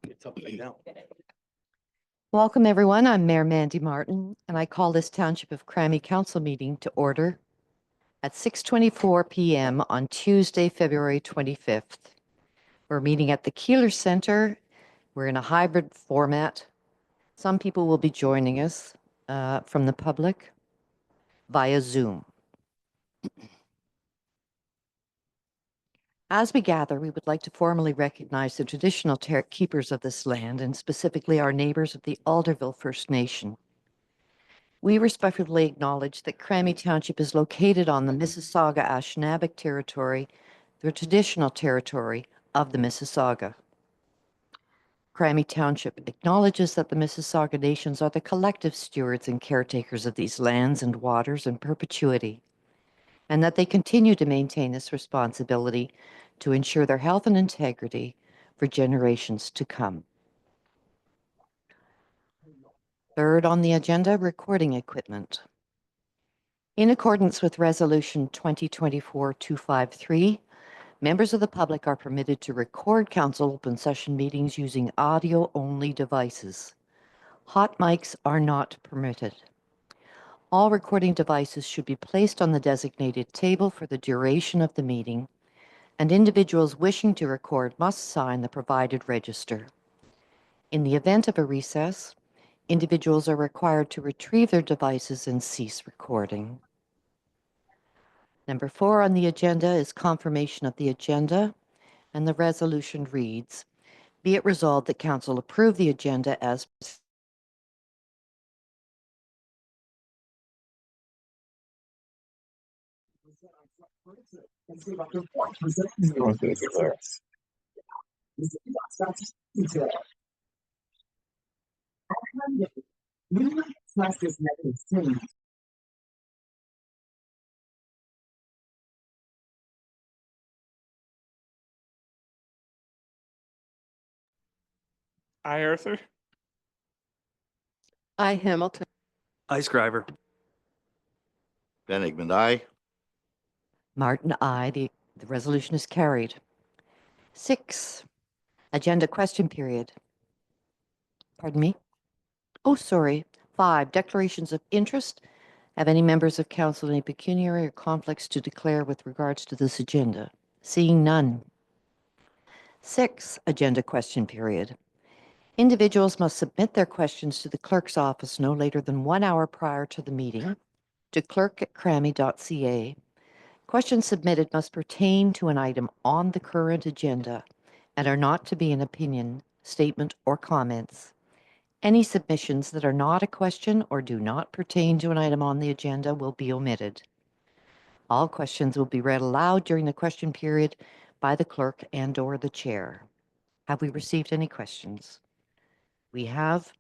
It's upside down. Welcome, everyone. I'm Mayor Mandy Martin, and I call this Township of Crammy Council meeting to order at 6:24 p.m. on Tuesday, February 25th. We're meeting at the Keeler Center. We're in a hybrid format. Some people will be joining us from the public via Zoom. As we gather, we would like to formally recognize the traditional keepers of this land, and specifically our neighbors of the Alderville First Nation. We respectfully acknowledge that Crammy Township is located on the Mississauga-Anishinaabeg territory, the traditional territory of the Mississauga. Crammy Township acknowledges that the Mississauga nations are the collective stewards and caretakers of these lands and waters in perpetuity, and that they continue to maintain this responsibility to ensure their health and integrity for generations to come. Third on the agenda, recording equipment. In accordance with Resolution 2024-253, members of the public are permitted to record council open session meetings using audio-only devices. Hot mics are not permitted. All recording devices should be placed on the designated table for the duration of the meeting, and individuals wishing to record must sign the provided register. In the event of a recess, individuals are required to retrieve their devices and cease recording. Number 4 on the agenda is confirmation of the agenda, and the resolution reads, be it resolved that council approve the agenda as Aye, Arthur. I, Hamilton. Aye, Scriver. Ben Eggman, aye. Martin, aye. The resolution is carried. 6, agenda question period. Pardon me? Oh, sorry. 5, declarations of interest. Have any members of council any pecuniary or conflicts to declare with regards to this agenda? Seeing none. 6, agenda question period. Individuals must submit their questions to the clerk's office no later than 1 hour prior to the meeting to clerk@crammy.ca. Questions submitted must pertain to an item on the current agenda and are not to be an opinion, statement, or comments. Any submissions that are not a question or do not pertain to an item on the agenda will be omitted. All questions will be read aloud during the question period by the clerk and/or the chair. Have we received any questions? We have.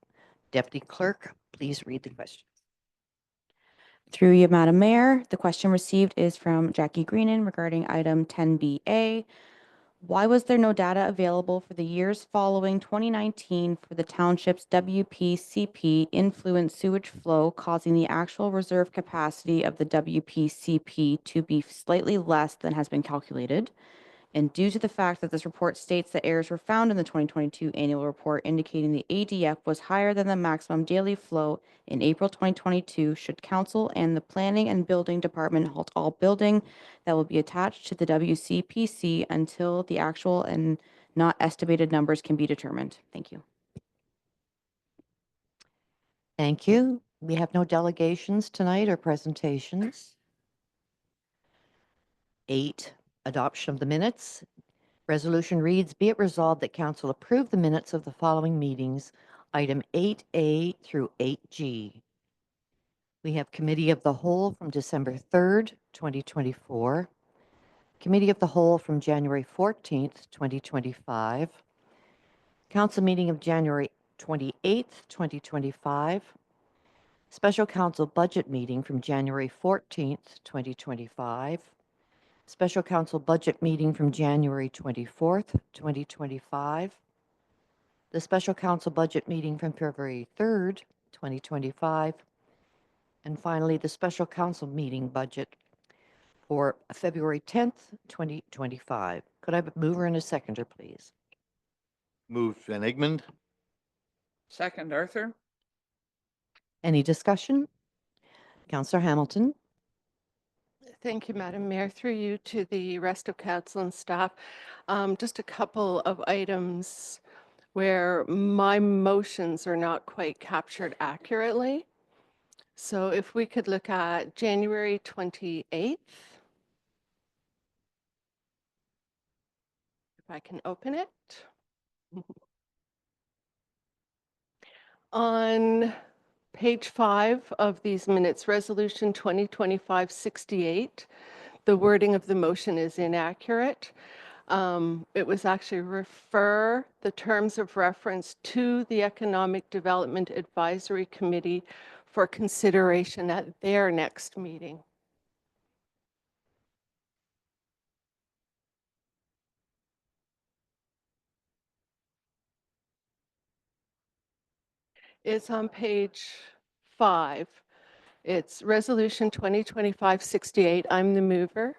Deputy Clerk, please read the question. Through you, Madam Mayor, the question received is from Jackie Greenan regarding item 10BA. Why was there no data available for the years following 2019 for the township's WPCP influent sewage flow, causing the actual reserve capacity of the WPCP to be slightly less than has been calculated? And due to the fact that this report states that errors were found in the 2022 annual report indicating the ADF was higher than the maximum daily flow in April 2022, should council and the planning and building department halt all building that will be attached to the WCPC until the actual and not estimated numbers can be determined? Thank you. Thank you. We have no delegations tonight or presentations. 8, adoption of the minutes. Resolution reads, be it resolved that council approve the minutes of the following meetings, item 8A through 8G. We have Committee of the Whole from December 3rd, 2024. Committee of the Whole from January 14th, 2025. Council meeting of January 28th, 2025. Special Council Budget meeting from January 14th, 2025. Special Council Budget meeting from January 24th, 2025. The Special Council Budget meeting from February 3rd, 2025. And finally, the Special Council meeting budget for February 10th, 2025. Could I have a mover and a seconder, please? Moved Van Egmond. Second, Arthur. Any discussion? Councillor Hamilton? Thank you, Madam Mayor. Through you to the rest of council and staff. Just a couple of items where my motions are not quite captured accurately. So if we could look at January 28th. If I can open it. On page 5 of these minutes, Resolution 2025-68, the wording of the motion is inaccurate. It was actually refer the terms of reference to the Economic Development Advisory Committee for consideration at their next meeting. It's on page 5. It's Resolution 2025-68. I'm the mover.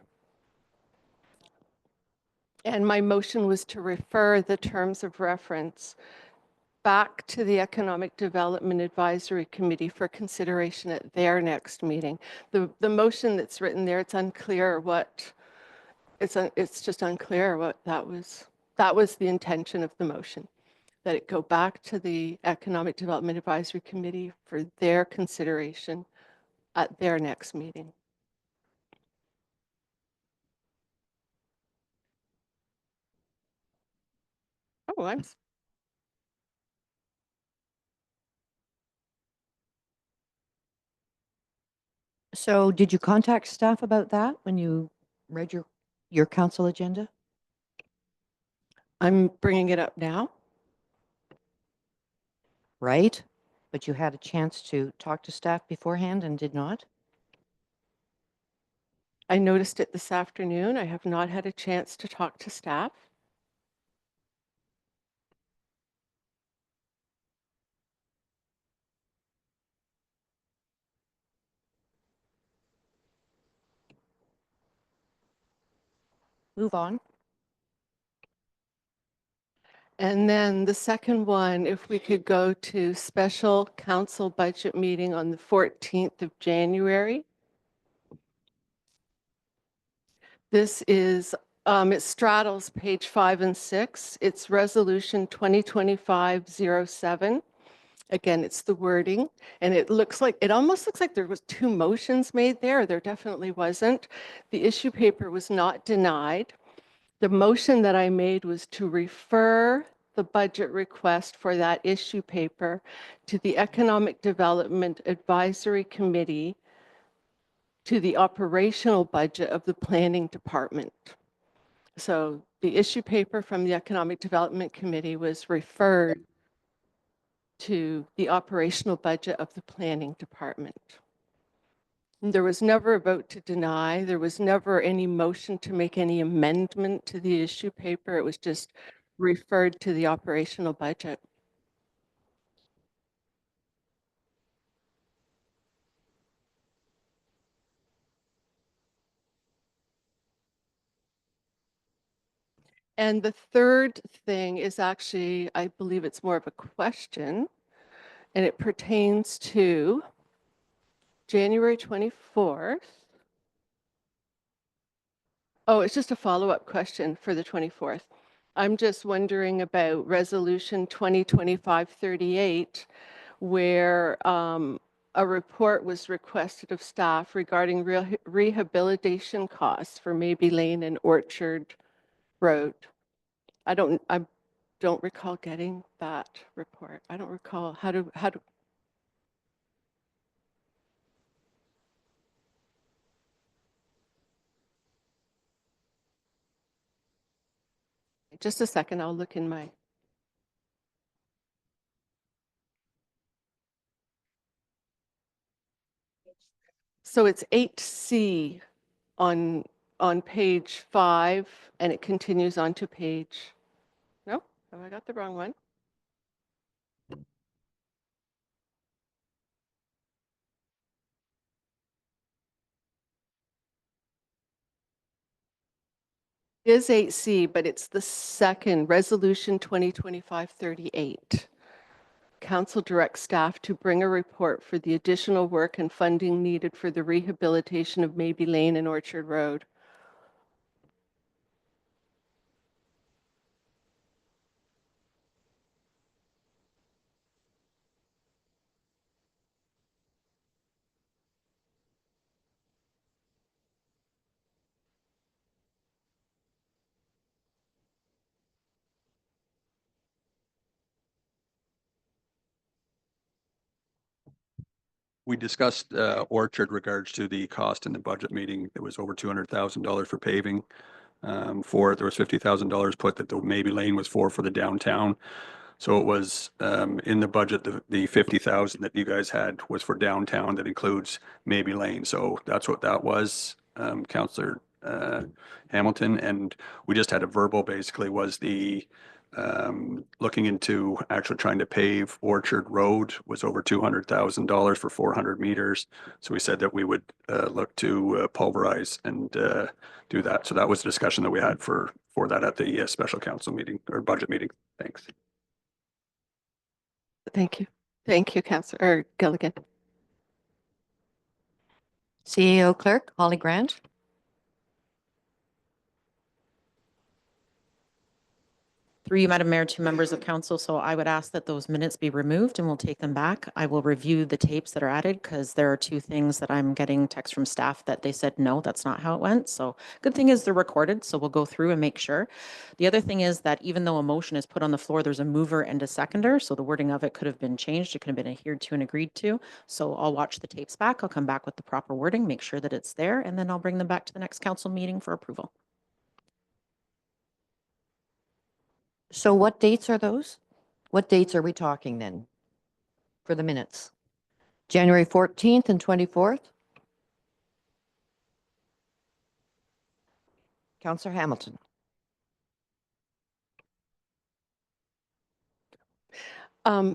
And my motion was to refer the terms of reference back to the Economic Development Advisory Committee for consideration at their next meeting. The motion that's written there, it's unclear what, it's just unclear what that was. That was the intention of the motion, that it go back to the Economic Development Advisory Committee for their consideration at their next meeting. Oh, So did you contact staff about that when you read your council agenda? I'm bringing it up now. Right? But you had a chance to talk to staff beforehand and did not? I noticed it this afternoon. I have not had a chance to talk to staff. Move on. And then the second one, if we could go to special council budget meeting on the 14th of January. This is, it straddles page 5 and 6. It's resolution 2025-07. Again, it's the wording, and it almost looks like there was 2 motions made there. There definitely wasn't. The issue paper was not denied. The motion that I made was to refer the budget request for that issue paper to the Economic Development Advisory Committee to the operational budget of the Planning Department. So the issue paper from the Economic Development Committee was referred to the operational budget of the Planning Department. There was never a vote to deny. There was never any motion to make any amendment to the issue paper. It was just referred to the operational budget. And the third thing is actually, I believe it's more of a question, and it pertains to January 24th. Oh, it's just a follow-up question for the 24th. I'm just wondering about Resolution 2025-38, where a report was requested of staff regarding rehabilitation costs for Maybe Lane and Orchard Road. I don't recall getting that report. I don't recall how to. Just a second, I'll look in my. So it's 8C on page 5, and it continues on to page. No, have I got the wrong one? is 8C, but it's the second, Resolution 2025-38. Council directs staff to bring a report for the additional work and funding needed for the rehabilitation of Maybe Lane and Orchard Road. We discussed Orchard regards to the cost in the budget meeting. It was over $200,000 for paving. There was $50,000 put that the Maybe Lane was for the downtown. So it was in the budget, the 50,000 that you guys had was for downtown. That includes Maybe Lane. So that's what that was, Councillor Hamilton. And we just had a verbal, basically, was the looking into actually trying to pave Orchard Road was over $200,000 for 400 meters. So we said that we would look to pulverize and do that. So that was the discussion that we had for that at the special council meeting or budget meeting. Thanks. Thank you. Thank you, Councillor Gilligan. CEO Clerk, Holly Grant. Through you, Madam Mayor, to members of council. So I would ask that those minutes be removed and we'll take them back. I will review the tapes that are added because there are two things that I'm getting text from staff that they said, no, that's not how it went. So good thing is they're recorded. So we'll go through and make sure. The other thing is that even though a motion is put on the floor, there's a mover and a seconder. So the wording of it could have been changed. It could have been adhered to and agreed to. So I'll watch the tapes back. I'll come back with the proper wording, make sure that it's there, and then I'll bring them back to the next council meeting for approval. So what dates are those? What dates are we talking then for the minutes? January 14th and 24th? Councillor Hamilton.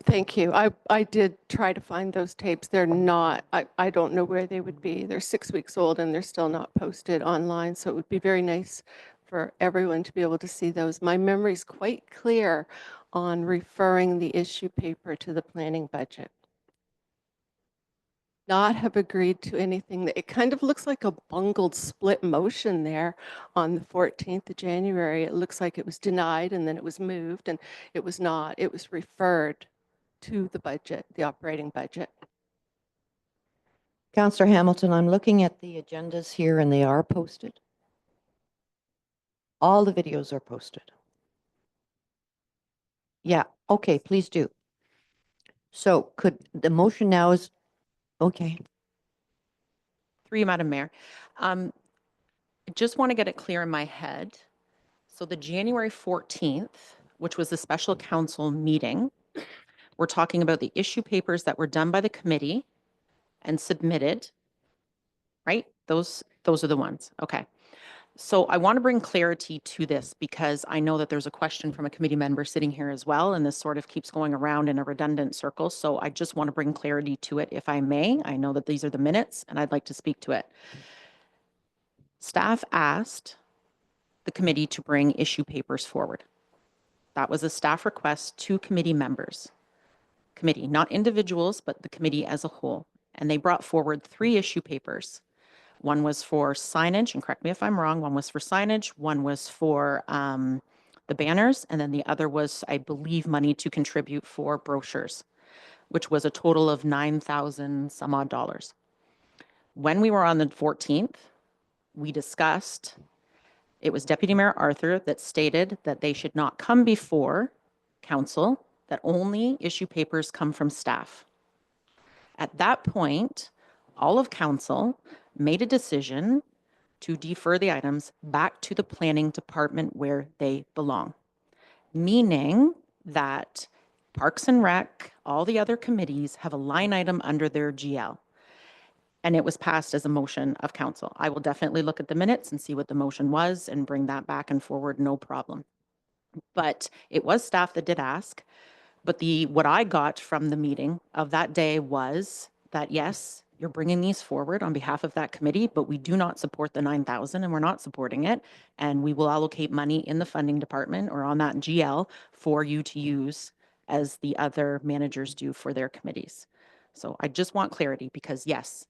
Thank you. I did try to find those tapes. They're not, I don't know where they would be. They're 6 weeks old and they're still not posted online. So it would be very nice for everyone to be able to see those. My memory is quite clear on referring the issue paper to the planning budget. Not have agreed to anything. It kind of looks like a bungled split motion there on the 14th of January. It looks like it was denied and then it was moved, and it was not. It was referred to the budget, the operating budget. Councillor Hamilton, I'm looking at the agendas here and they are posted. All the videos are posted. Yeah, okay, please do. So could the motion now is, okay. Through you, Madam Mayor. I just want to get it clear in my head. So the January 14th, which was the special council meeting, we're talking about the issue papers that were done by the committee and submitted, right? Those are the ones. Okay. So I want to bring clarity to this because I know that there's a question from a committee member sitting here as well, and this sort of keeps going around in a redundant circle. So I just want to bring clarity to it, if I may. I know that these are the minutes, and I'd like to speak to it. Staff asked the committee to bring issue papers forward. That was a staff request to committee members. Committee, not individuals, but the committee as a whole. And they brought forward 3 issue papers. One was for signage, and correct me if I'm wrong, one was for signage, one was for the banners, and then the other was, I believe, money to contribute for brochures, which was a total of $9,000 some odd dollars. When we were on the 14th, we discussed, it was Deputy Mayor Arthur that stated that they should not come before council, that only issue papers come from staff. At that point, all of council made a decision to defer the items back to the planning department where they belong, meaning that Parks and Rec, all the other committees have a line item under their GL. And it was passed as a motion of council. I will definitely look at the minutes and see what the motion was and bring that back and forward, no problem. But it was staff that did ask. But what I got from the meeting of that day was that, yes, you're bringing these forward on behalf of that committee, but we do not support the 9,000 and we're not supporting it. And we will allocate money in the funding department or on that GL for you to use as the other managers do for their committees. So I just want clarity because yes,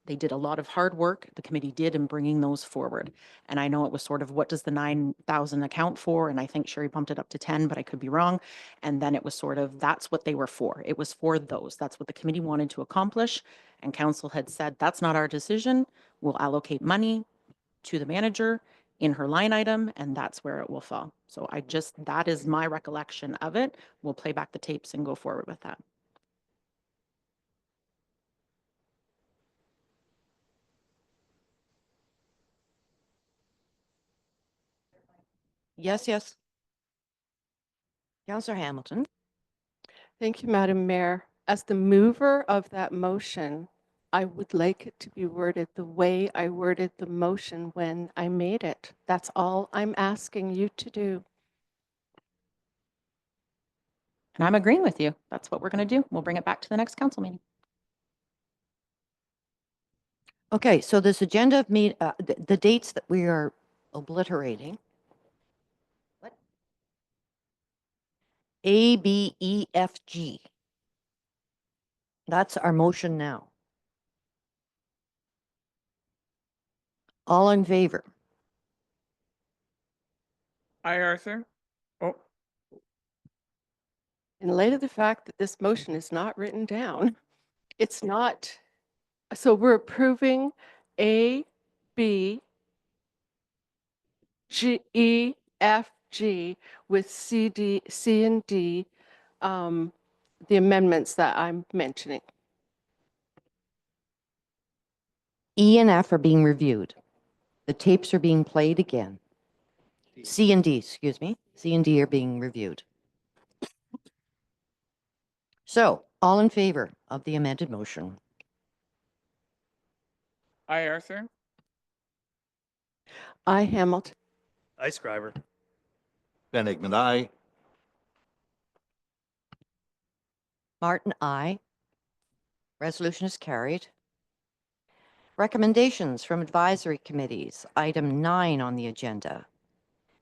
they did a lot of hard work, the committee did, in bringing those forward. And I know it was sort of, what does the 9,000 account for? And I think Sherry pumped it up to 10, but I could be wrong. And then it was sort of, that's what they were for. It was for those. That's what the committee wanted to accomplish. And council had said, that's not our decision. We'll allocate money to the manager in her line item, and that's where it will fall. So that is my recollection of it. We'll play back the tapes and go forward with that. Yes, yes. Councillor Hamilton. Thank you, Madam Mayor. As the mover of that motion, I would like it to be worded the way I worded the motion when I made it. That's all I'm asking you to do. And I'm agreeing with you. That's what we're going to do. We'll bring it back to the next council meeting. Okay, so this agenda of the dates that we are obliterating. What? A, B, E, F, G. That's our motion now. All in favor? Aye, Arthur. Oh, In light of the fact that this motion is not written down, it's not, so we're approving A, B, G, E, F, G with C, D, C and D, the amendments that I'm mentioning. E and F are being reviewed. The tapes are being played again. C and D, excuse me. C and D are being reviewed. So, all in favor of the amended motion? aye, Arthur. I, Hamilton. Aye, Scriver. Ben Hickman, aye. Martin, aye. Resolution is carried. Recommendations from advisory committees. Item 9 on the agenda.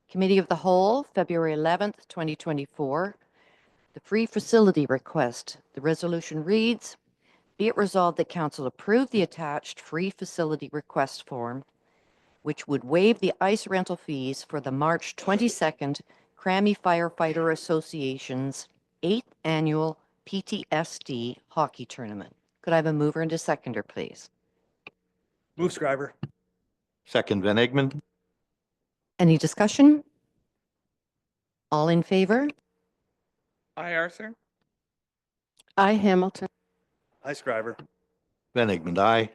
Committee of the Whole, February 11th, 2024. The free facility request. The resolution reads, be it resolved that Council approve the attached free facility request form, which would waive the ice rental fees for the March 22nd Crammy Firefighter Association's 8th Annual PTSD Hockey Tournament. Could I have a mover and a seconder, please? Move, Scriver. Second, Ben Hickman. Any discussion? All in favor? Aye, Arthur. I, Hamilton. Aye, Scriver. Ben Hickman, aye.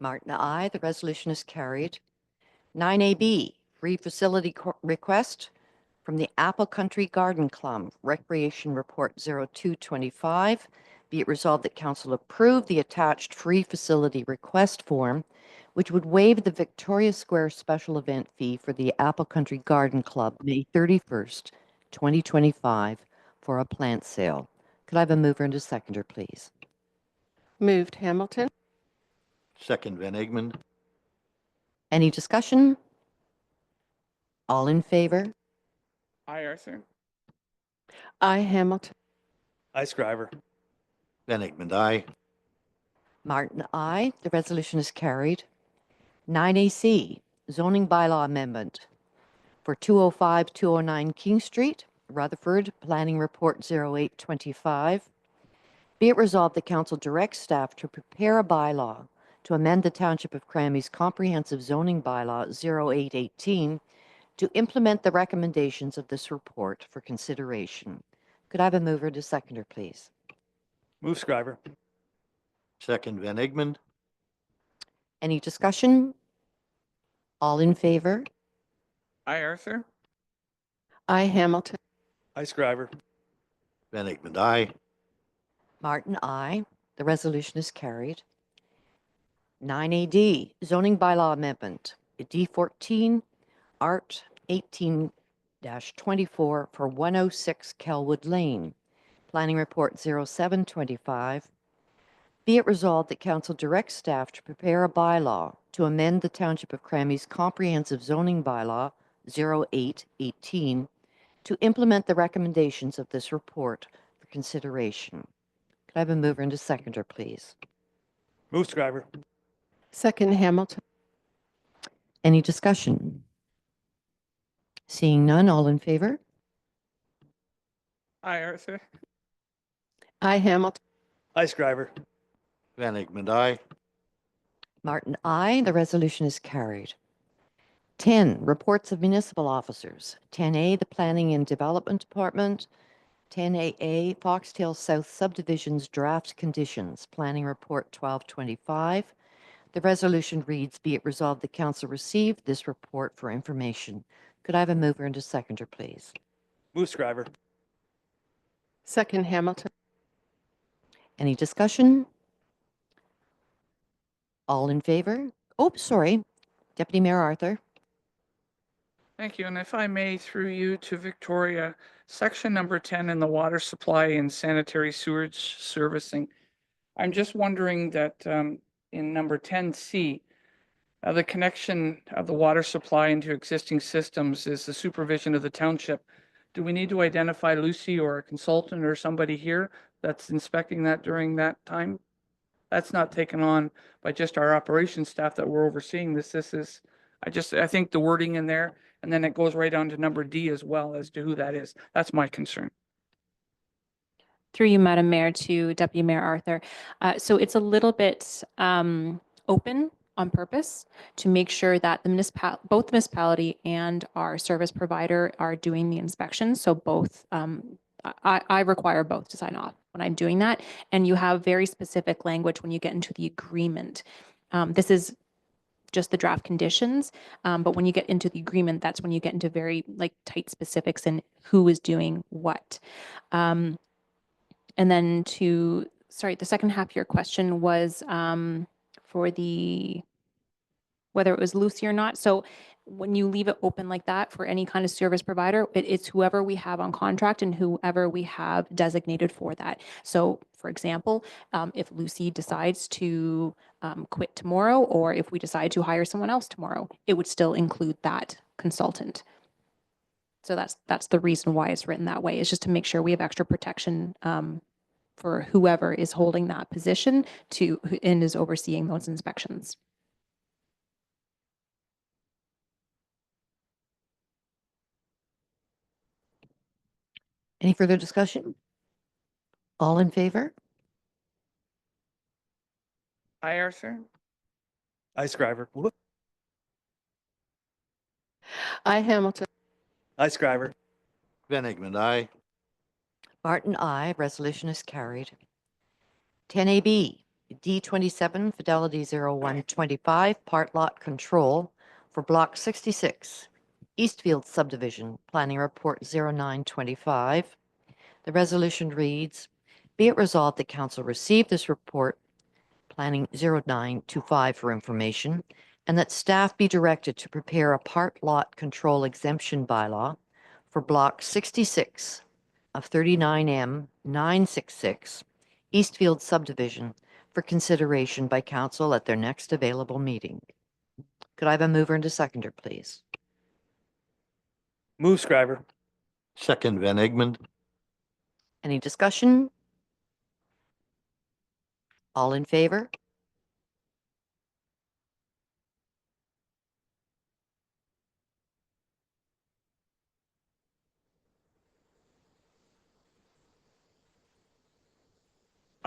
Martin, aye. The resolution is carried. 9AB, free facility request from the Apple Country Garden Club, Recreation Report 0225. Be it resolved that Council approve the attached free facility request form, which would waive the Victoria Square special event fee for the Apple Country Garden Club, May 31st, 2025, for a plant sale. Could I have a mover and a seconder, please? Moved, Hamilton. Second, Ben Hickman. Any discussion? All in favor? Aye, Arthur. I, Hamilton. Aye, Scriver. Ben Hickman, aye. Martin, aye. The resolution is carried. 9AC, zoning bylaw amendment for 205-209 King Street, Rutherford, Planning Report 0825. Be it resolved, the Council directs staff to prepare a bylaw to amend the Township of Crammie's comprehensive zoning bylaw 0818 to implement the recommendations of this report for consideration. Could I have a mover and a seconder, please? Move, Scriver. Second, Ben Hickman. Any discussion? All in favor? Aye, Arthur. I, Hamilton. Aye, Scriver. Ben Hickman, aye. Martin, aye. The resolution is carried. 9AD, zoning bylaw amendment, D14, Art 18-24 for 106 Kelwood Lane. Planning Report 0725. Be it resolved that council directs staff to prepare a bylaw to amend the Township of Cramie's comprehensive zoning bylaw 0818 to implement the recommendations of this report for consideration. Could I have a mover and a seconder, please? Move Scriver. Second Hamilton. Any discussion? Seeing none, all in favor? I, Arthur. I Hamilton. I Scriver. Van Egmond, I. Martin, aye. The resolution is carried. 10, reports of municipal officers. 10A, the Planning and Development Department. 10AA, Foxtail South Subdivision's draft conditions, Planning Report 1225. The resolution reads, be it resolved the council receive this report for information. Could I have a mover and a seconder, please? Move Scriver. Second Hamilton. Any discussion? All in favor? Oh, sorry. Deputy Mayor Arthur. Thank you. And if I may, through you to Victoria, section number 10 in the water supply and sanitary sewage servicing. I'm just wondering that in number 10C, the connection of the water supply into existing systems is the supervision of the township. Do we need to identify Lucy or a consultant or somebody here that's inspecting that during that time? That's not taken on by just our operations staff that we're overseeing this. This is, I think the wording in there, and then it goes right on to number D as well as to who that is. That's my concern. Through you, Madam Mayor, to Deputy Mayor Arthur. So it's a little bit open on purpose to make sure that the both the municipality and our service provider are doing the inspections. So both, I require both to sign off when I'm doing that. And you have very specific language when you get into the agreement. This is just the draft conditions. But when you get into the agreement, that's when you get into very tight specifics and who is doing what. And then the second half of your question was for whether it was Lucy or not. So when you leave it open like that for any kind of service provider, it's whoever we have on contract and whoever we have designated for that. So for example, if Lucy decides to quit tomorrow, or if we decide to hire someone else tomorrow, it would still include that consultant. So that's the reason why it's written that way, is just to make sure we have extra protection for whoever is holding that position and is overseeing those inspections. Any further discussion? All in favor? I, Arthur. I Scriver. I Hamilton. I Scriver. Van Egmond, I. Martin, aye. Resolution is carried. 10AB, D27 Fidelity 0125 Part Lot Control for Block 66, Eastfield Subdivision, Planning Report 0925. The resolution reads, be it resolved that council receive this report, Planning 0925 for information, and that staff be directed to prepare a part lot control exemption bylaw for Block 66 of 39M 966 Eastfield Subdivision for consideration by council at their next available meeting. Could I have a mover and a seconder, please? Move Scriver. Second Van Egmond. Any discussion? All in favor?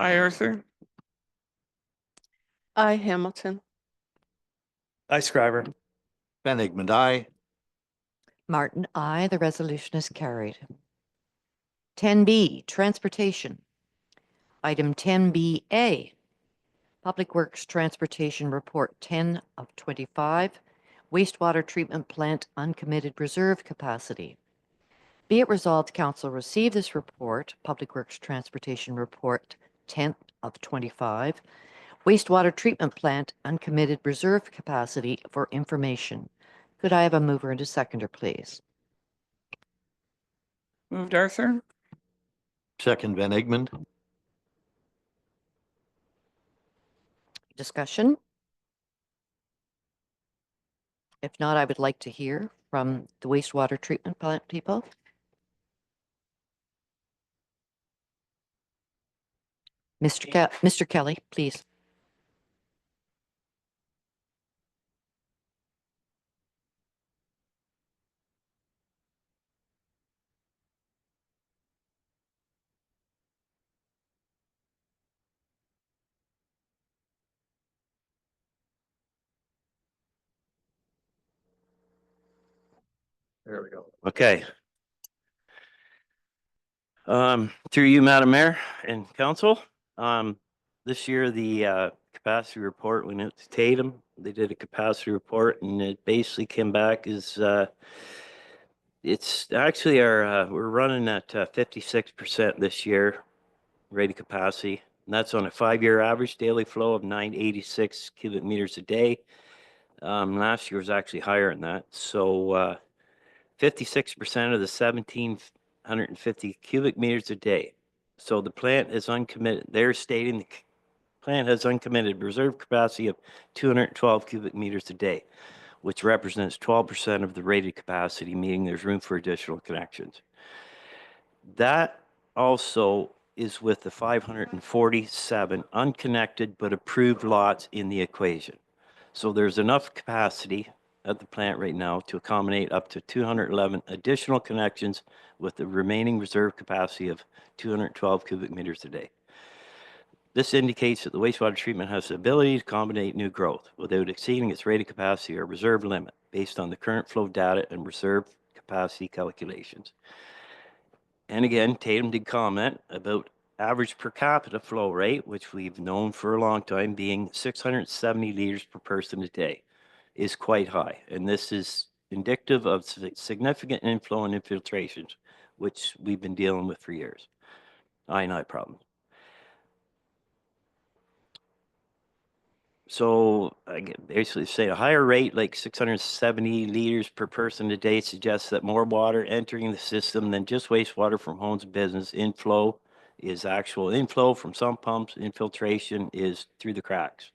I, Arthur. I Hamilton. I Scriver. Van Egmond, I. Martin, aye. The resolution is carried. 10B, Transportation. Item 10BA, Public Works Transportation Report 10 of 25, Wastewater Treatment Plant Uncommitted Reserve Capacity. Be it resolved, council receive this report, Public Works Transportation Report 10 of 25, Wastewater Treatment Plant Uncommitted Reserve Capacity for information. Could I have a mover and a seconder, please? Moved, Arthur. Second Van Egmond. Discussion? If not, I would like to hear from the wastewater treatment plant people. Mr. Kelly, please. There we go. Okay. Through you, Madam Mayor and Council, this year the capacity report went out to Tatum. They did a capacity report and it basically came back as it's actually we're running at 56% this year rated capacity. And that's on a 5-year average daily flow of 986 cubic meters a day. Last year was actually higher than that. So 56% of the 1,750 cubic meters a day. So the plant is uncommitted. They're stating the plant has uncommitted reserve capacity of 212 cubic meters a day, which represents 12% of the rated capacity, meaning there's room for additional connections. That also is with the 547 unconnected but approved lots in the equation. So there's enough capacity at the plant right now to accommodate up to 211 additional connections with the remaining reserve capacity of 212 cubic meters a day. This indicates that the wastewater treatment has the ability to accommodate new growth without exceeding its rated capacity or reserve limit based on the current flow data and reserve capacity calculations. And again, Tatum did comment about average per capita flow rate, which we've known for a long time being 670 liters per person a day, is quite high. And this is indicative of significant inflow and infiltrations, which we've been dealing with for years. I&I problems. So I basically say a higher rate, like 670 liters per person a day, suggests that more water entering the system than just wastewater from homes and business. Inflow is actual inflow from sump pumps. Infiltration is through the cracks.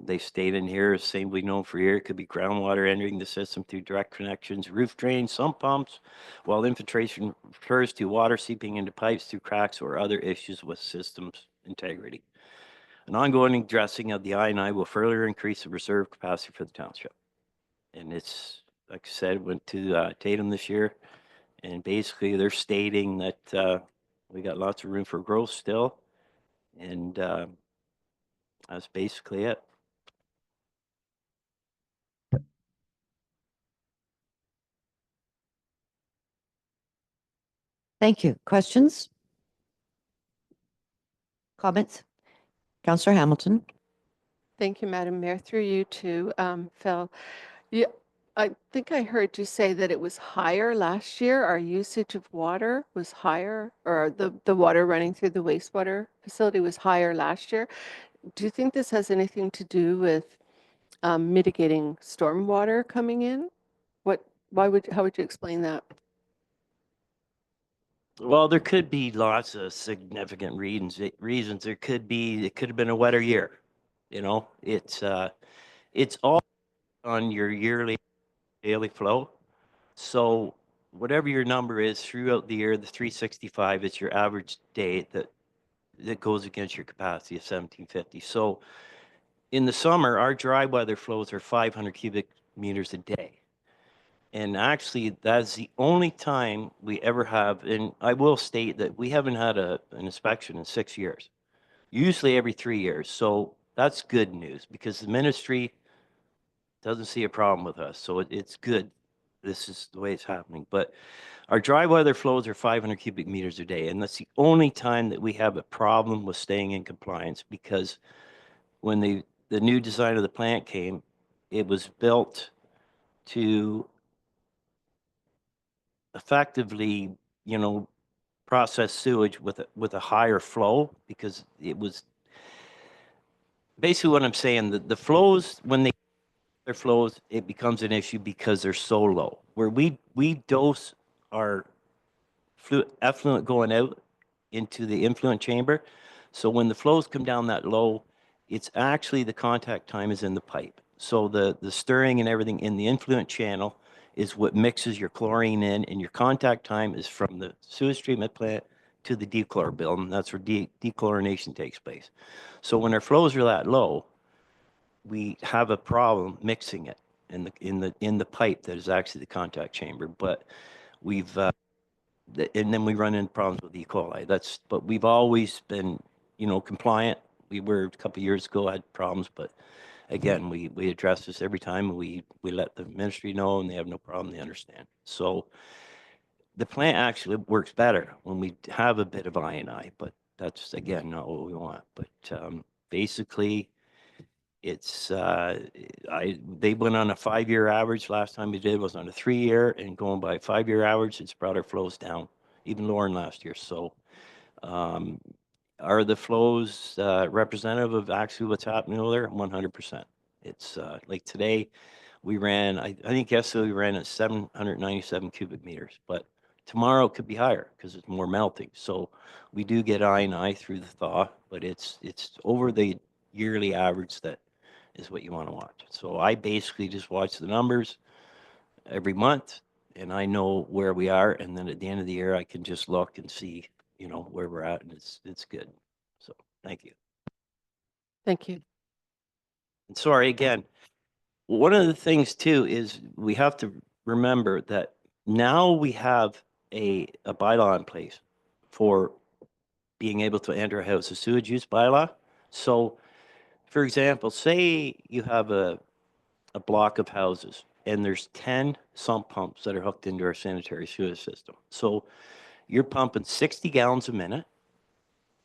They state in here, same we know for year, it could be groundwater entering the system through direct connections, roof drains, sump pumps, while infiltration refers to water seeping into pipes through cracks or other issues with systems integrity. An ongoing addressing of the I&I will further increase the reserve capacity for the township. And it's, like I said, went to Tatum this year. And basically they're stating that we got lots of room for growth still. And that's basically it. Thank you. Questions? Comments? Councillor Hamilton? Thank you, Madam Mayor. Through you to Phil. Yeah, I think I heard you say that it was higher last year. Our usage of water was higher, or the water running through the wastewater facility was higher last year. Do you think this has anything to do with mitigating stormwater coming in? How would you explain that? Well, there could be lots of significant reasons. It could have been a wetter year. You know, it's all on your yearly daily flow. So whatever your number is throughout the year, the 365 is your average day that goes against your capacity of 1750. So in the summer, our dry weather flows are 500 cubic meters a day. And actually, that's the only time we ever have, and I will state that we haven't had an inspection in 6 years, usually every 3 years. So that's good news because the ministry doesn't see a problem with us. So it's good. This is the way it's happening. But our dry weather flows are 500 cubic meters a day. And that's the only time that we have a problem with staying in compliance because when the new design of the plant came, it was built to effectively, you know, process sewage with a higher flow because it was basically what I'm saying. The flows, when their flows, it becomes an issue because they're so low. Where we dose our effluent going out into the influent chamber. So when the flows come down that low, it's actually the contact time is in the pipe. So the stirring and everything in the influent channel is what mixes your chlorine in, and your contact time is from the sewage treatment plant to the dechlor building. That's where dechlorination takes place. So when our flows are that low, we have a problem mixing it in the pipe that is actually the contact chamber. But we've and then we run into problems with E. coli. But we've always been, compliant. We were a couple of years ago had problems, but again, we address this every time, and we let the ministry know, and they have no problem. They understand. So the plant actually works better when we have a bit of I&I, but that's again not what we want. But basically, it's they went on a 5-year average. Last time we did was on a 3-year, and going by 5-year average, it's brought our flows down even lower than last year. So are the flows representative of actually what's happening over there? 100%. It's like today we ran, I think yesterday we ran at 797 cubic meters, but tomorrow it could be higher because it's more melting. So we do get I&I through the thaw, but it's over the yearly average that is what you want to watch. So I basically just watch the numbers every month, and I know where we are. And then at the end of the year, I can just look and see, where we're at, and it's good. So thank you. Thank you. And sorry again. One of the things too is we have to remember that now we have a bylaw in place for being able to enter a house, a sewage use bylaw. So, for example, say you have a block of houses and there's 10 sump pumps that are hooked into our sanitary sewage system. So you're pumping 60 gallons a minute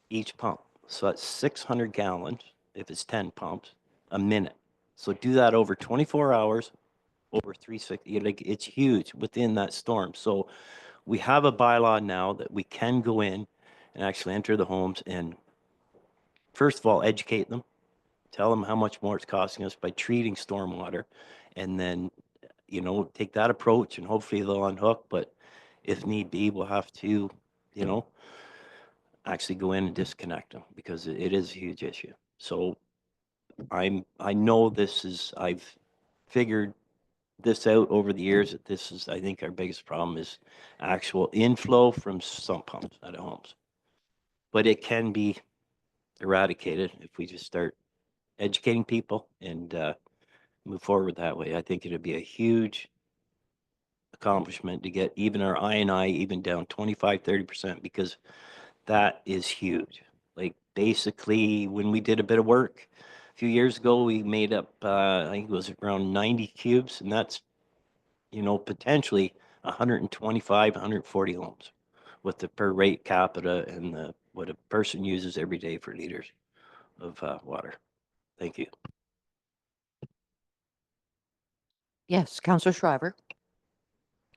each pump. So that's 600 gallons if it's 10 pumps a minute. So do that over 24 hours, over 360. Like, it's huge within that storm. So we have a bylaw now that we can go in and actually enter the homes and, first of all, educate them, tell them how much more it's costing us by treating stormwater, and then, take that approach, and hopefully they'll unhook. But if need be, we'll have to, actually go in and disconnect them, because it is a huge issue. So I know I've figured this out over the years, that this is, I think, our biggest problem is actual inflow from sump pumps out of homes. But it can be eradicated if we just start educating people and move forward that way. I think it'd be a huge accomplishment to get even our I&I even down 25-30%, because that is huge. Like, basically, when we did a bit of work a few years ago, we made up, I think it was around 90 cubes, and that's, potentially 125, 140 homes with the per rate capita and what a person uses every day for liters of water. Thank you. Yes, Councillor Shriver.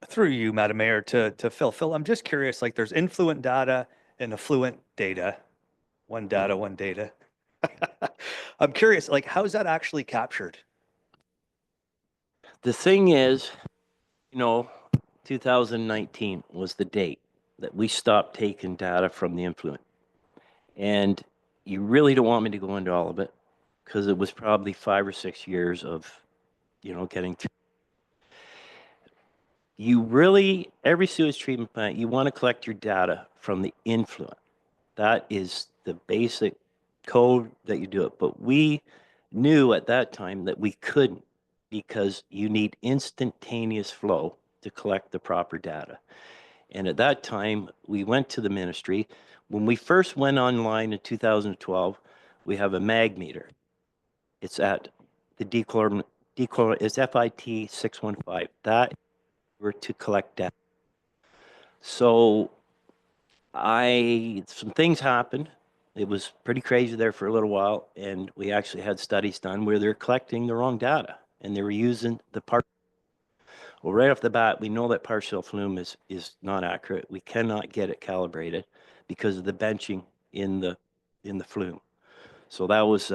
Through you, Madam Mayor, to Phil. Phil, I'm just curious, like, there's influent data and affluent data. One data, one data. I'm curious, like, how is that actually captured? The thing is, 2019 was the date that we stopped taking data from the influent. And you really don't want me to go into all of it, because it was probably 5 or 6 years of, getting through. Every sewage treatment plant, you want to collect your data from the influent. That is the basic code that you do it. But we knew at that time that we couldn't, because you need instantaneous flow to collect the proper data. And at that time, we went to the ministry. When we first went online in 2012, we have a mag meter. It's at the dechlor, it's FIT 615. That were to collect data. So some things happened. It was pretty crazy there for a little while, and we actually had studies done where they're collecting the wrong data, and they were using the part. Well, right off the bat, we know that partial flume is not accurate. We cannot get it calibrated because of the benching in the flume. So that was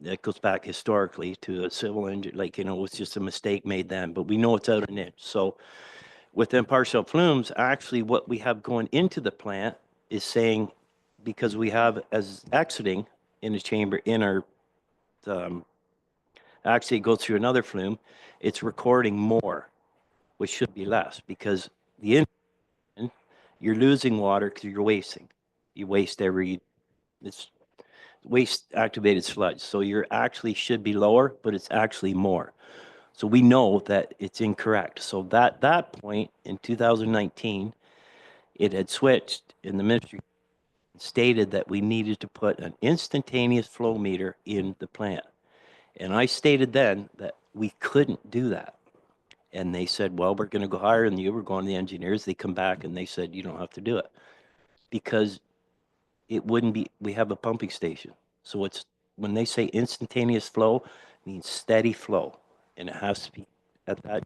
that goes back historically to a civil engine, like, it was just a mistake made then, but we know it's out an inch. So with them partial flumes, actually what we have going into the plant is saying, because we have as exiting in the chamber in our actually it goes through another flume, it's recording more, which should be less because you're losing water because you're wasting. You waste it's waste activated sludge. So you're actually should be lower, but it's actually more. So we know that it's incorrect. So that point in 2019, it had switched in the ministry stated that we needed to put an instantaneous flow meter in the plant. And I stated then that we couldn't do that. And they said, well, we're going to go higher than you. We're going to the engineers. They come back and they said, you don't have to do it because it wouldn't be, we have a pumping station. So it's, when they say instantaneous flow, it means steady flow. And it has to be at that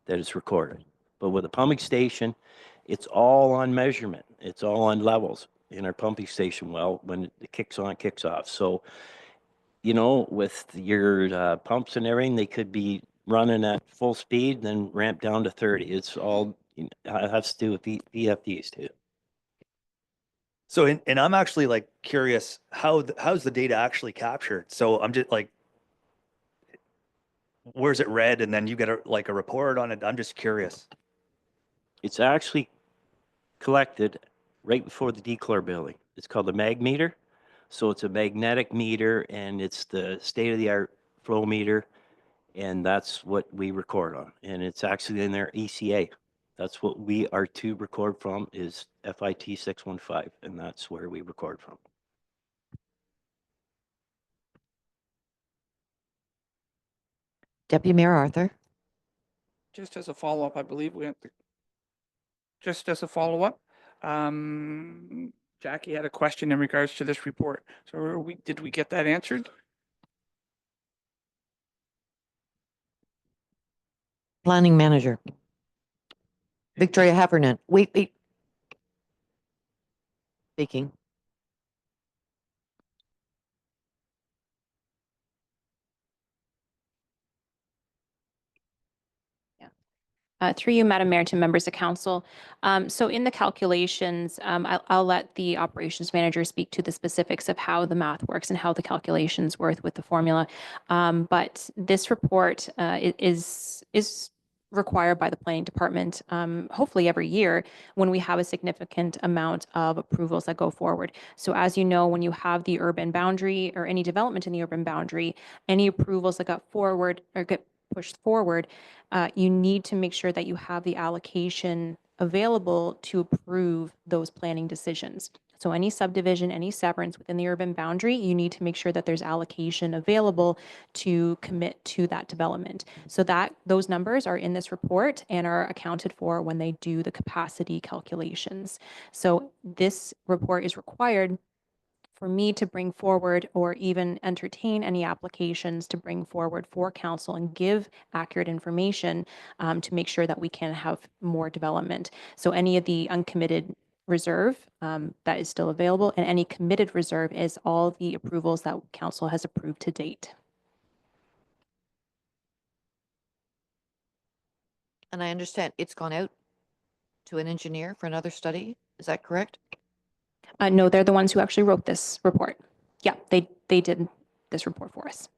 it's recorded. But with a pumping station, it's all on measurement. It's all on levels in our pumping station well when it kicks on, kicks off. So, you know, with your pumps and everything, they could be running at full speed, then ramp down to 30. It's all, it has to do with VFDs too. So, and I'm actually like curious, how's the data actually captured? So I'm just like, where's it read? And then you get a report on it. I'm just curious. It's actually collected right before the dechlor building. It's called the mag meter. So it's a magnetic meter and it's the state of the art flow meter. And that's what we record on. And it's actually in their ECA. That's what we are to record from is FIT 615. And that's where we record from. Deputy Mayor Arthur. Just as a follow-up, I believe just as a follow-up, Jackie had a question in regards to this report. So did we get that answered? Planning Manager. Victoria Heffernan. Wait. Speaking. Through you, Madam Mayor, to members of council. So in the calculations, I'll let the operations manager speak to the specifics of how the math works and how the calculations work with the formula. But this report is required by the planning department, hopefully every year when we have a significant amount of approvals that go forward. So as you know, when you have the urban boundary or any development in the urban boundary, any approvals that got forward or get pushed forward, you need to make sure that you have the allocation available to approve those planning decisions. So any subdivision, any severance within the urban boundary, you need to make sure that there's allocation available to commit to that development. So that those numbers are in this report and are accounted for when they do the capacity calculations. So this report is required for me to bring forward or even entertain any applications to bring forward for council and give accurate information to make sure that we can have more development. So any of the uncommitted reserve that is still available and any committed reserve is all the approvals that council has approved to date. And I understand it's gone out to an engineer for another study. Is that correct? No, they're the ones who actually wrote this report. Yeah, they did this report for us.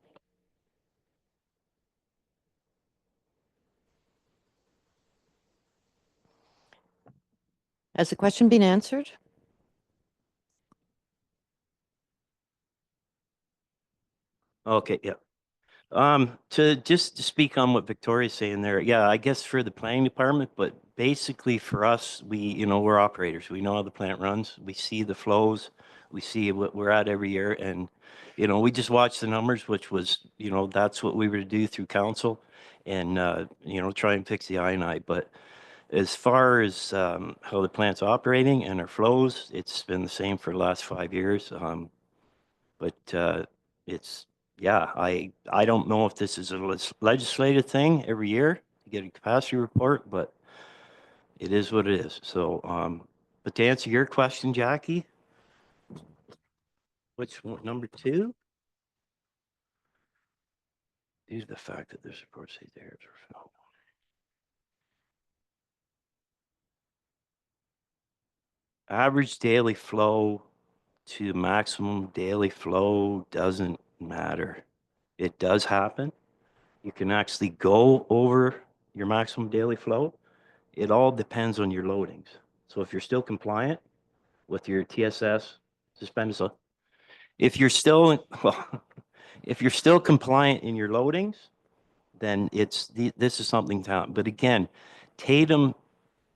Has the question been answered? Okay, yeah. To speak on what Victoria's saying there, yeah, I guess for the planning department, but basically for us, we're operators. We know how the plant runs. We see the flows. We see what we're at every year. And, we just watch the numbers, which was, that's what we were to do through council and, try and fix the I&I. But as far as how the plant's operating and our flows, it's been the same for the last 5 years. But it's, yeah, I don't know if this is a legislative thing every year to get a capacity report, but it is what it is. So, but to answer your question, Jackie, which one, number 2? Due to the fact that this report says there is no. Average daily flow to maximum daily flow doesn't matter. It does happen. You can actually go over your maximum daily flow. It all depends on your loadings. So if you're still compliant with your TSS suspended, if you're still, well, if you're still compliant in your loadings, then this is something to happen. But again, Tatum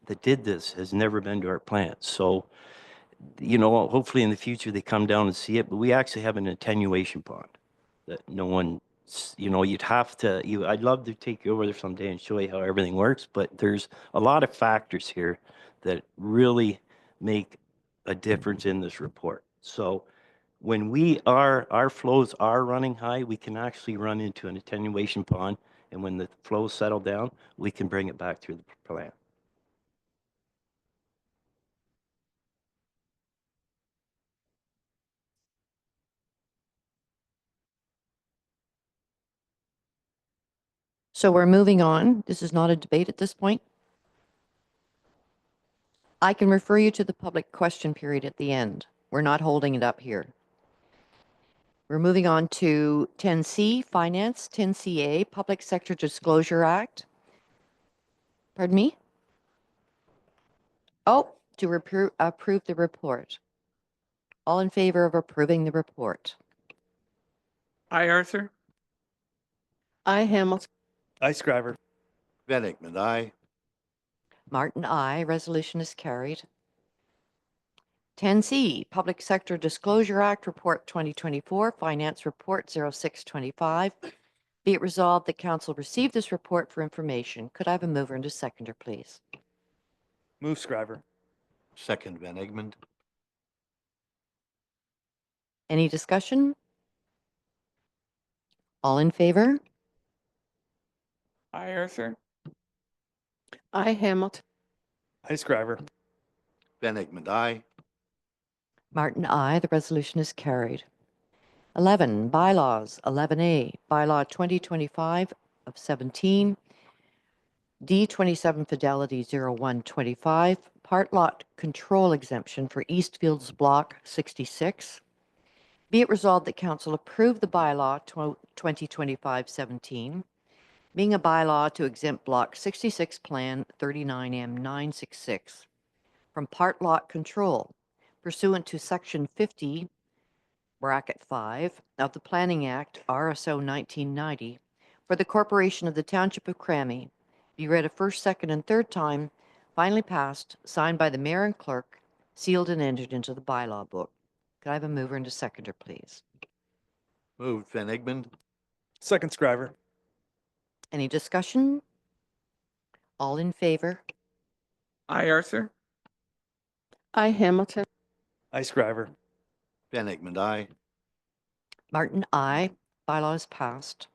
that did this has never been to our plant. So, you know, hopefully in the future they come down and see it, but we actually have an attenuation pond that no one, you know, I'd love to take you over there someday and show you how everything works, but there's a lot of factors here that really make a difference in this report. So when our flows are running high, we can actually run into an attenuation pond. And when the flows settle down, we can bring it back through the plant. So we're moving on. This is not a debate at this point. I can refer you to the public question period at the end. We're not holding it up here. We're moving on to 10C, Finance, 10CA, Public Sector Disclosure Act. Pardon me? Oh, to approve the report. All in favor of approving the report? Aye, Arthur. I, Hamilton. Aye, Scriver. Van Egmond, aye. Martin, aye. Resolution is carried. 10C, Public Sector Disclosure Act, Report 2024, Finance Report 0625. Be it resolved that Council receive this report for information. Could I have a mover and a seconder, please? Move, Scriver. Second, Van Egmond. Any discussion? All in favor? Aye, Arthur. I, Hamilton. Aye, Scriver. Van Egmond, aye. Martin, aye. The resolution is carried. 11, Bylaws. 11A, Bylaw 2025 of 17, D27 Fidelity 0125, Part Lot Control Exemption for Eastfields Block 66. Be it resolved that Council approve the bylaw 2025-17, being a bylaw to exempt Block 66 Plan 39M966 from part lot control pursuant to Section 50, bracket 5 of the Planning Act, RSO 1990, for the Corporation of the Township of Crammy, be read a first, second, and third time, finally passed, signed by the mayor and clerk, sealed and entered into the bylaw book. Could I have a mover and a seconder, please? Moved, Van Egmond. Second, Scriver. Any discussion? All in favor? Aye, Arthur. I, Hamilton. Aye, Scriver. Van Egmond, aye. Martin, aye. Bylaw is passed.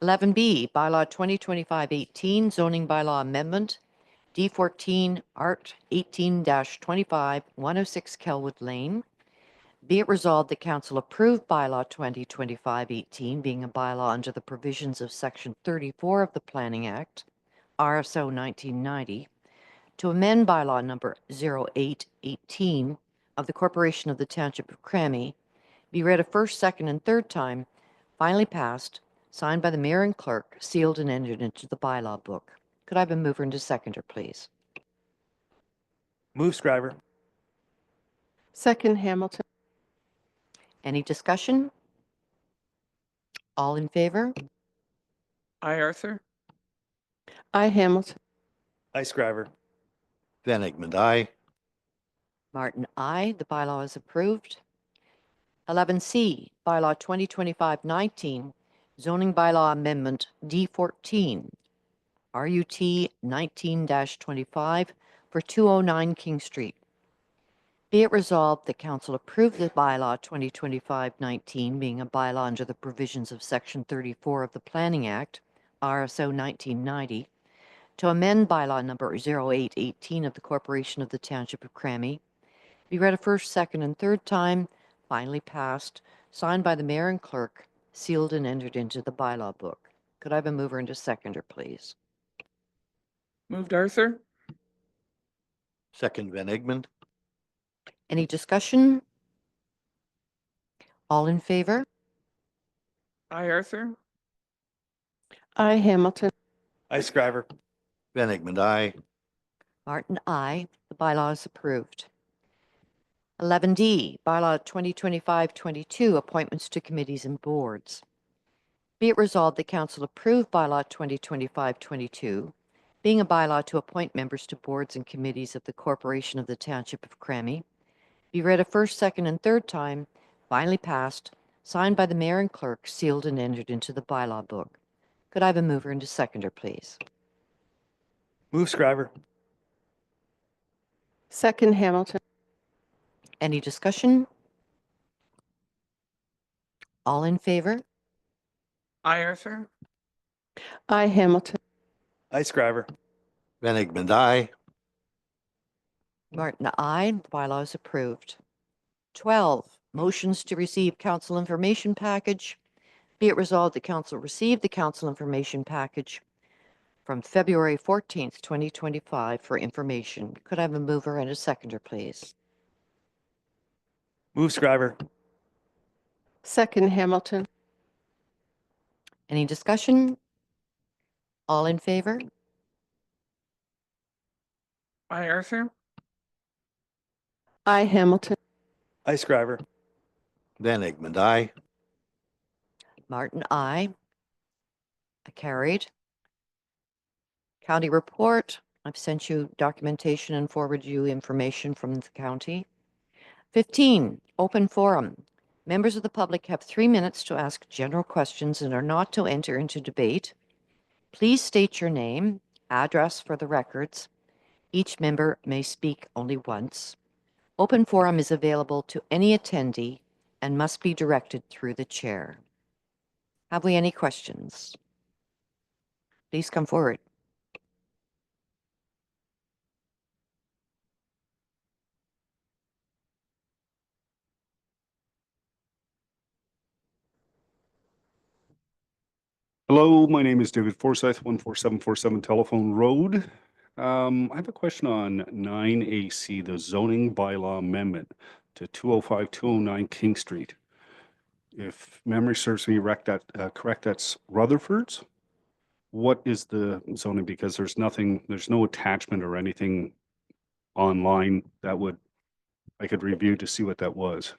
11B, Bylaw 2025-18, Zoning Bylaw Amendment, D14, Art 18-25, 106 Kelwood Lane. Be it resolved that Council approve Bylaw 2025-18, being a bylaw under the provisions of Section 34 of the Planning Act, RSO 1990, to amend Bylaw number 0818 of the Corporation of the Township of Crammy, be read a first, second, and third time, finally passed, signed by the mayor and clerk, sealed and entered into the bylaw book. Could I have a mover and a seconder, please? Move, Scriver. Second, Hamilton. Any discussion? All in favor? Aye, Arthur. I, Hamilton. Aye, Scriver. Van Egmond, aye. Martin, aye. The bylaw is approved. 11C, Bylaw 2025-19, Zoning Bylaw Amendment D14, RUT 19-25 for 209 King Street. Be it resolved that Council approve the bylaw 2025-19, being a bylaw under the provisions of Section 34 of the Planning Act, RSO 1990, to amend bylaw number 0818 of the Corporation of the Township of Crammy, be read a first, second, and third time, finally passed, signed by the mayor and clerk, sealed and entered into the bylaw book. Could I have a mover and a seconder, please? Moved, Arthur. Second, Van Egmond. Any discussion? All in favor? I, Arthur. I, Hamilton. I, Scriver. Van Egmond, I. Martin, I. The bylaw is approved. 11D, bylaw 2025-22, appointments to committees and boards. Be it resolved, the council approve bylaw 2025-22, being a bylaw to appoint members to boards and committees of the Corporation of the Township of Crammy. Be read a first, second, and third time, finally passed, signed by the mayor and clerk, sealed and entered into the bylaw book. Could I have a mover and a seconder, please? Move, Scriver. Second, Hamilton. Any discussion? All in favor? I, Arthur. I, Hamilton. I, Scriver. Van Egmond, I. Martin, aye. The bylaw is approved. 12, motions to receive council information package. Be it resolved, the council received the council information package from February 14th, 2025 for information. Could I have a mover and a seconder, please? Move, Scriver. Second, Hamilton. Any discussion? All in favor? I, Arthur. I, Hamilton. I, Scriver. Van Egmond, I. Martin, aye. Carried. County report. I've sent you documentation and forwarded you information from the county. 15, open forum. Members of the public have 3 minutes to ask general questions and are not to enter into debate. Please state your name, address for the records. Each member may speak only once. Open forum is available to any attendee and must be directed through the chair. Have we any questions? Please come forward. Hello, my name is David Forsyth, 14747 Telephone Road. I have a question on 9AC, the zoning bylaw amendment to 205-209 King Street. If memory serves me correct, that's Rutherford's. What is the zoning? Because there's no attachment or anything online that I could review to see what that was.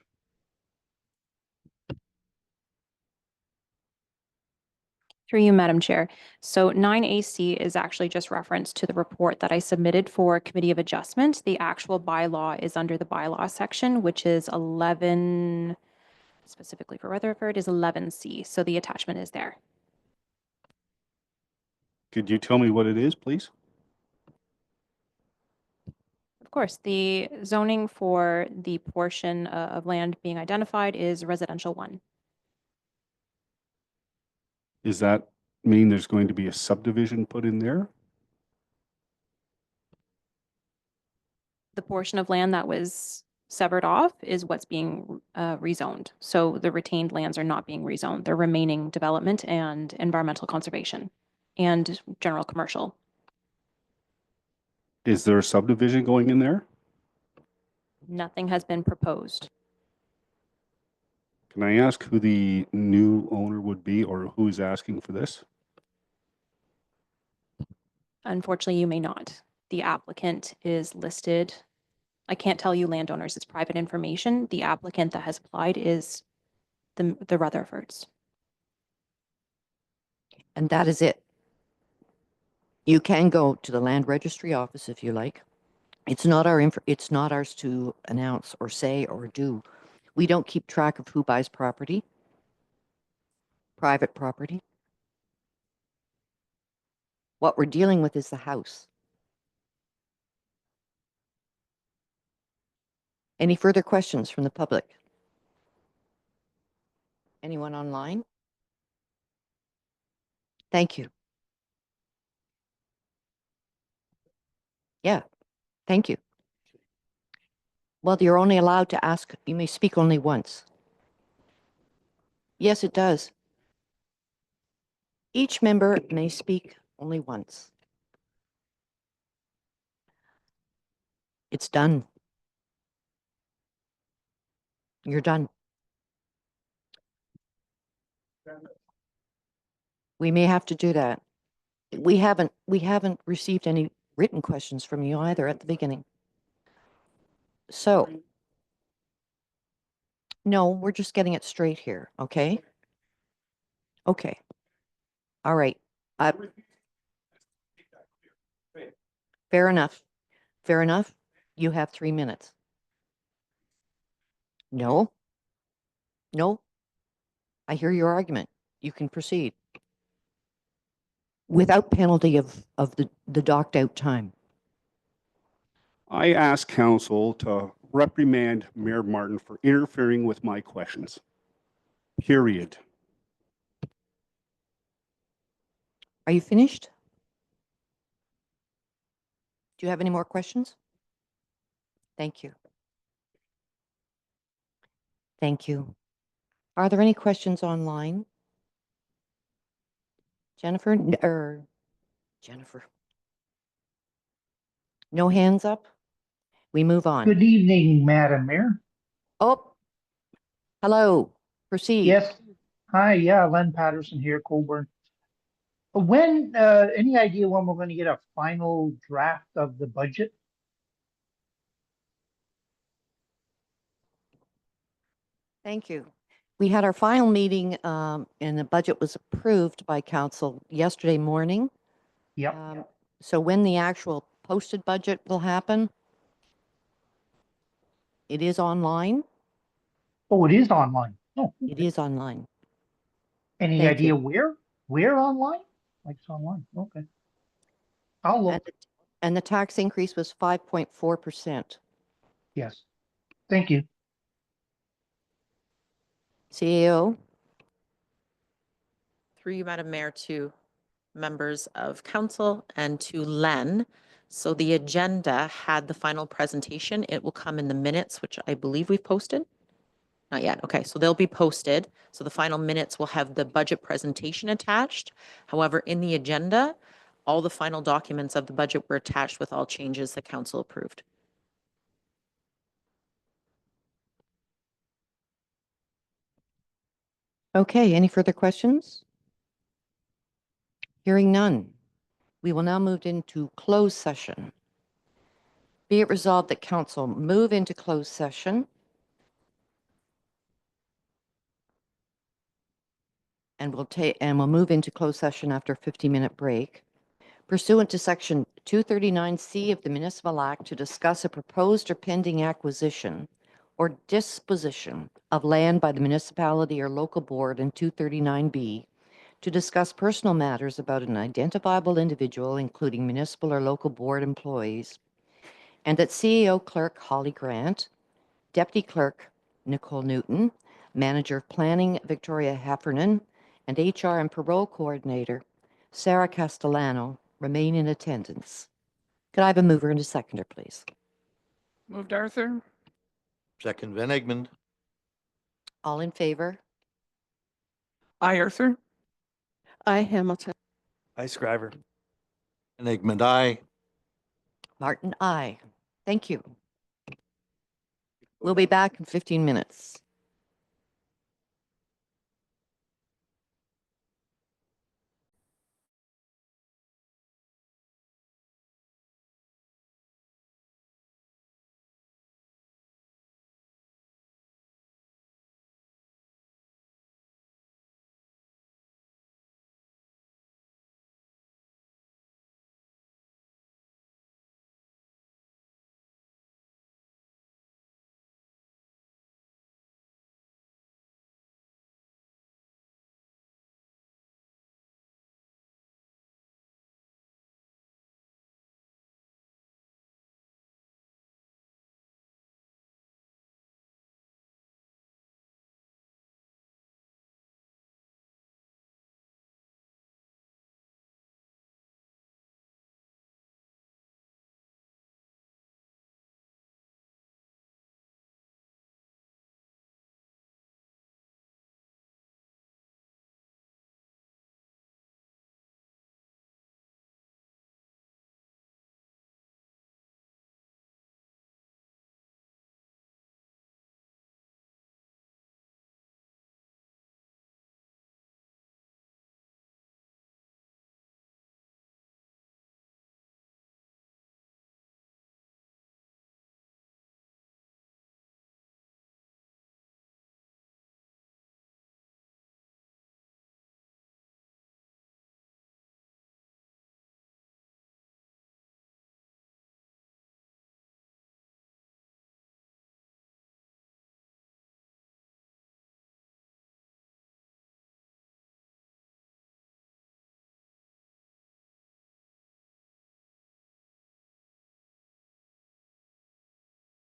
Through you, Madam Chair. So 9AC is actually just reference to the report that I submitted for Committee of Adjustment. The actual bylaw is under the bylaw section, which is 11, specifically for Rutherford, is 11C. So the attachment is there. Could you tell me what it is, please? Of course, the zoning for the portion of land being identified is residential 1. Does that mean there's going to be a subdivision put in there? The portion of land that was severed off is what's being rezoned. So the retained lands are not being rezoned. They're remaining development and environmental conservation and general commercial. Is there a subdivision going in there? Nothing has been proposed. Can I ask who the new owner would be or who's asking for this? Unfortunately, you may not. The applicant is listed. I can't tell you landowners, it's private information. The applicant that has applied is the Rutherfords. And that is it. You can go to the land registry office if you like. It's not ours to announce or say or do. We don't keep track of who buys property, private property. What we're dealing with is the house. Any further questions from the public? Anyone online? Thank you. Yeah, thank you. Well, you're only allowed to ask, you may speak only once. Yes, it does. Each member may speak only once. It's done. You're done. We may have to do that. We haven't received any written questions from you either at the beginning. So, no, we're just getting it straight here, okay? Okay. All right. Fair enough. Fair enough. You have 3 minutes. No. No. I hear your argument. You can proceed. Without penalty of the docked out time. I ask council to reprimand Mayor Martin for interfering with my questions. Period. Are you finished? Do you have any more questions? Thank you. Thank you. Are there any questions online? Jennifer, Jennifer. No hands up? We move on. Good evening, Madam Mayor. Oh, hello. Proceed. Yes. Hi, yeah, Len Patterson here, Colburn. When, any idea when we're going to get a final draft of the budget? Thank you. We had our final meeting, and the budget was approved by council yesterday morning. Yep. So when the actual posted budget will happen, it is online. Oh, it is online. Oh, It is online. any Thank idea you. where online? Like it's online. Okay. I'll look. And the tax increase was 5.4%. Yes. Thank you. CEO, Through you, Madam Mayor, to members of council and to Len. So the agenda had the final presentation. It will come in the minutes, which I believe we've posted. Not yet. Okay, so they'll be posted. So the final minutes will have the budget presentation attached. However, in the agenda, all the final documents of the budget were attached with all changes that council approved. okay, any further questions? Hearing none. We will now move into closed session. Be it resolved that council move into closed session and we'll move into closed session after a 50-minute break pursuant to section 239C of the Municipal Act to discuss a proposed or pending acquisition or disposition of land by the municipality or local board, and 239B to discuss personal matters about an identifiable individual, including municipal or local board employees, and that CEO Clerk Holly Grant, Deputy Clerk Nicole Newton, Manager of Planning Victoria Heffernan, and HR and Parole Coordinator Sarah Castellano remain in attendance. Could I have a mover and a seconder, please? Moved Arthur. Second Van Egmond. All in favor? Aye, Arthur. I, Hamilton. Hi, Scriver. Van Egmond, aye. Martin, aye. Thank you. We'll be back in 15 minutes.